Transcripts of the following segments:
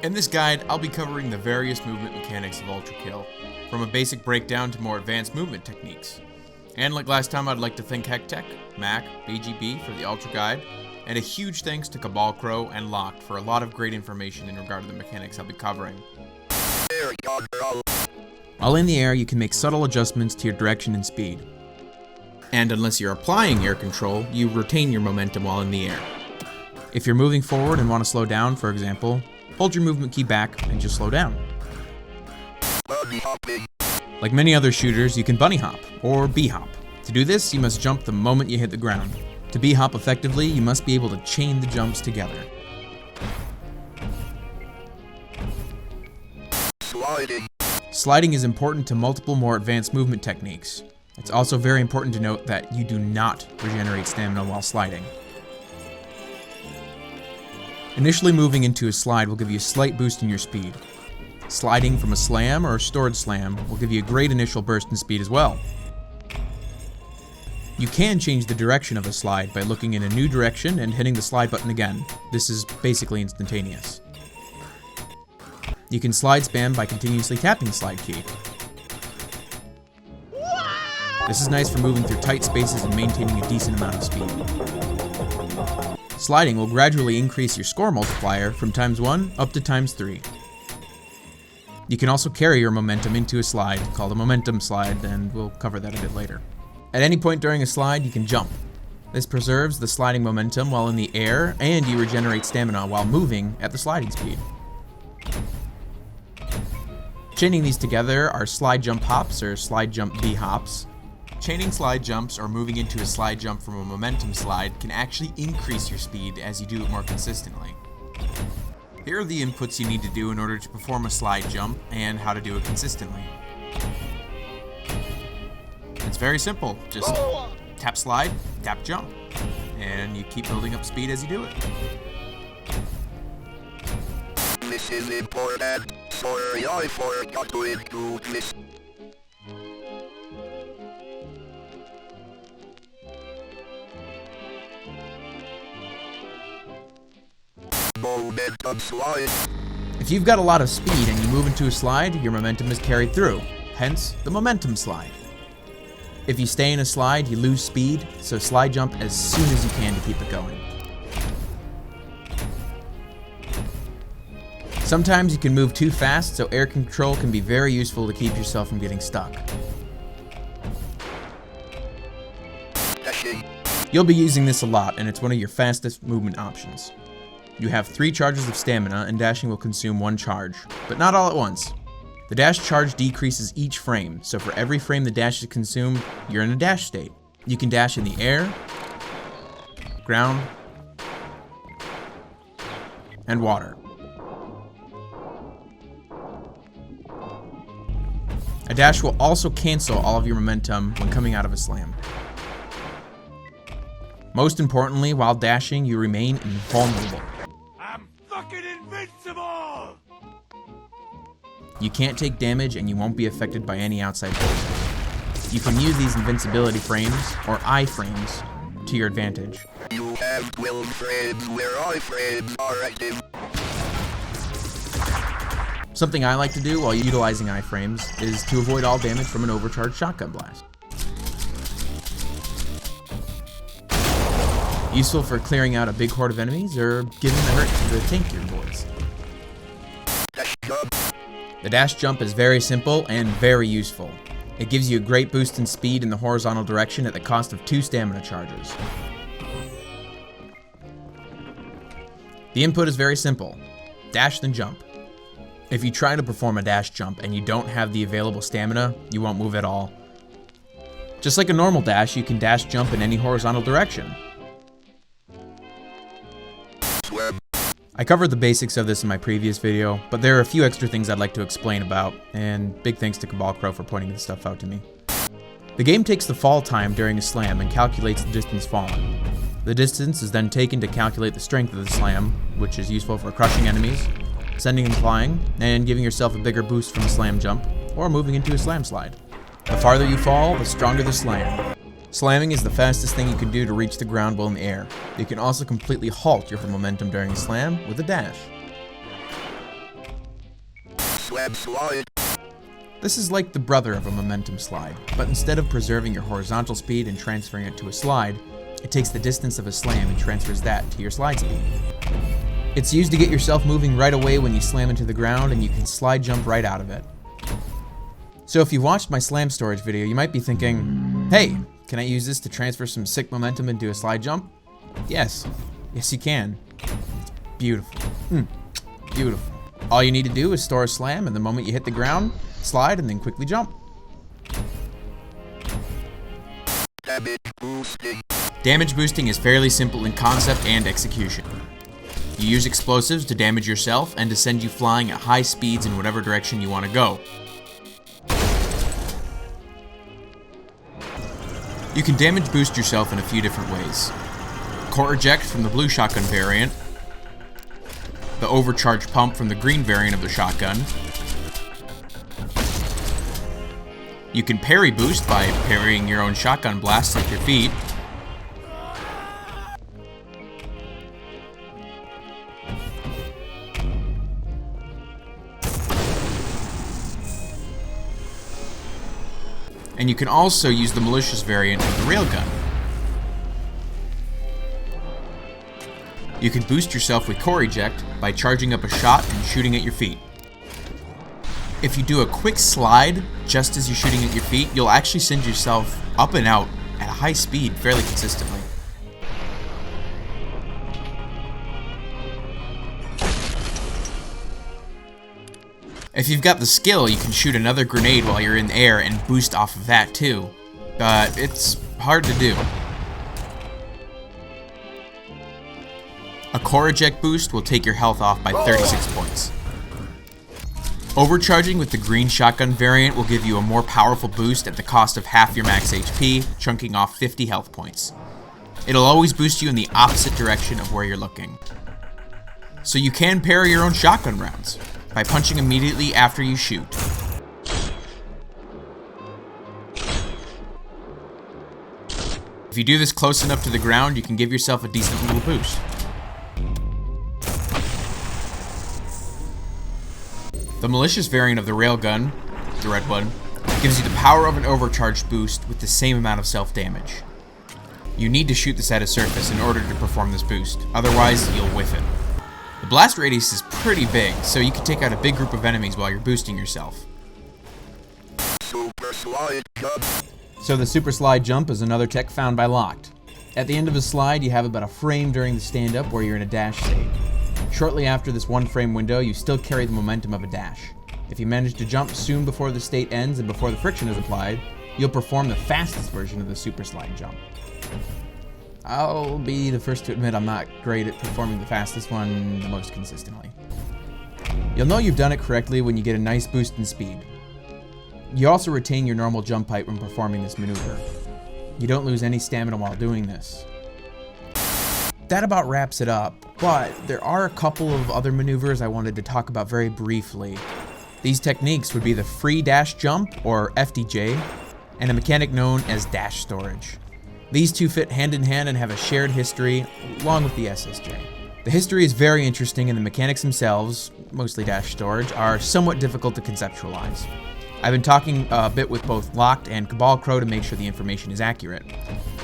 In this guide, I'll be covering the various movement mechanics of ULTRAKILL, from a basic breakdown to more advanced movement techniques. And like last time, I'd like to thank HeckTech, Mac, BGB for the Ultra Guide, and a huge thanks to CabalCrow and Locked for a lot of great information in regard to the mechanics I'll be covering. While in the air, you can make subtle adjustments to your direction and speed. And unless you're applying air control, you retain your momentum while in the air. If you're moving forward and want to slow down, for example, hold your movement key back and just slow down. Like many other shooters, you can bunny hop, or bee hop. To do this, you must jump the moment you hit the ground. To bee hop effectively, you must be able to chain the jumps together. Sliding is important to multiple more advanced movement techniques. It's also very important to note that you do not regenerate stamina while sliding. Initially moving into a slide will give you a slight boost in your speed. Sliding from a slam or a stored slam will give you a great initial burst in speed as well. You can change the direction of a slide by looking in a new direction and hitting the slide button again. This is basically instantaneous. You can slide spam by continuously tapping the slide key. This is nice for moving through tight spaces and maintaining a decent amount of speed. Sliding will gradually increase your score multiplier from ×1 up to ×3. You can also carry your momentum into a slide called a momentum slide, and we'll cover that a bit later. At any point during a slide, you can jump. This preserves the sliding momentum while in the air, and you regenerate stamina while moving at the sliding speed. Chaining these together are slide jump hops or slide jump bee hops. Chaining slide jumps or moving into a slide jump from a momentum slide can actually increase your speed as you do it more consistently. Here are the inputs you need to do in order to perform a slide jump and how to do it consistently. It's very simple, just tap slide, tap jump, and you keep building up speed as you do it. This is important. Sorry, I forgot to include this. Momentum slide. If you've got a lot of speed and you move into a slide, your momentum is carried through, hence the momentum slide. If you stay in a slide, you lose speed, so slide jump as soon as you can to keep it going. Sometimes you can move too fast, so air control can be very useful to keep yourself from getting stuck. You'll be using this a lot, and it's one of your fastest movement options. You have 3 charges of stamina, and dashing will consume 1 charge, but not all at once. The dash charge decreases each frame, so for every frame the dash is consumed, you're in a dash state. You can dash in the air, ground, and water. A dash will also cancel all of your momentum when coming out of a slam. Most importantly, while dashing, you remain invulnerable. I'm fucking invincible! You can't take damage and you won't be affected by any outside forces. You can use these invincibility frames, or iframes, to your advantage. You have 12 frames where iframes are active. Something I like to do while utilizing iframes is to avoid all damage from an overcharged shotgun blast. Useful for clearing out a big horde of enemies or giving the hurt to the tankier boys. The dash jump is very simple and very useful. It gives you a great boost in speed in the horizontal direction at the cost of 2 stamina charges. The input is very simple. Dash then jump. If you try to perform a dash jump and you don't have the available stamina, you won't move at all. Just like a normal dash, you can dash jump in any horizontal direction. I covered the basics of this in my previous video, but there are a few extra things I'd like to explain about, and big thanks to CabalCrow for pointing this stuff out to me. The game takes the fall time during a slam and calculates the distance fallen. The distance is then taken to calculate the strength of the slam, which is useful for crushing enemies, sending them flying, and giving yourself a bigger boost from a slam jump, or moving into a slam slide. The farther you fall, the stronger the slam. Slamming is the fastest thing you can do to reach the ground while in the air. You can also completely halt your momentum during a slam with a dash. Slab slide. This is like the brother of a momentum slide, but instead of preserving your horizontal speed and transferring it to a slide, it takes the distance of a slam and transfers that to your slide speed. It's used to get yourself moving right away when you slam into the ground, and you can slide jump right out of it. So if you watched my slam storage video, you might be thinking, hey, can I use this to transfer some sick momentum into a slide jump? Yes. Yes, you can. It's beautiful. Beautiful. All you need to do is store a slam, and the moment you hit the ground, slide, and then quickly jump. Damage boosting. Damage boosting is fairly simple in concept and execution. You use explosives to damage yourself and to send you flying at high speeds in whatever direction you want to go. You can damage boost yourself in a few different ways. Core eject from the blue shotgun variant, the overcharge pump from the green variant of the shotgun. You can parry boost by parrying your own shotgun blasts with your feet. And you can also use the malicious variant of the railgun. You can boost yourself with core eject by charging up a shot and shooting at your feet. If you do a quick slide just as you're shooting at your feet, you'll actually send yourself up and out at a high speed fairly consistently. If you've got the skill, you can shoot another grenade while you're in the air and boost off of that too, but it's hard to do. A core eject boost will take your health off by 36 points. Overcharging with the green shotgun variant will give you a more powerful boost at the cost of half your max HP, chunking off 50 health points. It'll always boost you in the opposite direction of where you're looking. So you can parry your own shotgun rounds by punching immediately after you shoot. If you do this close enough to the ground, you can give yourself a decent little boost. The malicious variant of the railgun, the red one, gives you the power of an overcharged boost with the same amount of self-damage. You need to shoot this at a surface in order to perform this boost, otherwise you'll whiff it. The blast radius is pretty big, so you can take out a big group of enemies while you're boosting yourself. Super slide jump. So the super slide jump is another tech found by Locked. At the end of a slide, you have about a frame during the stand-up where you're in a dash state. Shortly after this one frame window, you still carry the momentum of a dash. If you manage to jump soon before the state ends and before the friction is applied, you'll perform the fastest version of the super slide jump. I'll be the first to admit I'm not great at performing the fastest one the most consistently. You'll know you've done it correctly when you get a nice boost in speed. You also retain your normal jump height when performing this maneuver. You don't lose any stamina while doing this. That about wraps it up, but there are a couple of other maneuvers I wanted to talk about very briefly. These techniques would be the free dash jump, or FDJ, and a mechanic known as dash storage. These two fit hand in hand and have a shared history, along with the SSJ. The history is very interesting, and the mechanics themselves, mostly dash storage, are somewhat difficult to conceptualize. I've been talking a bit with both Locked and Cabal Crow to make sure the information is accurate.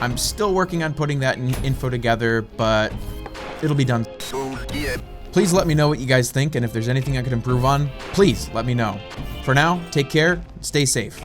I'm still working on putting that info together, but it'll be done. Please let me know what you guys think, and if there's anything I could improve on, please let me know. For now, take care, stay safe.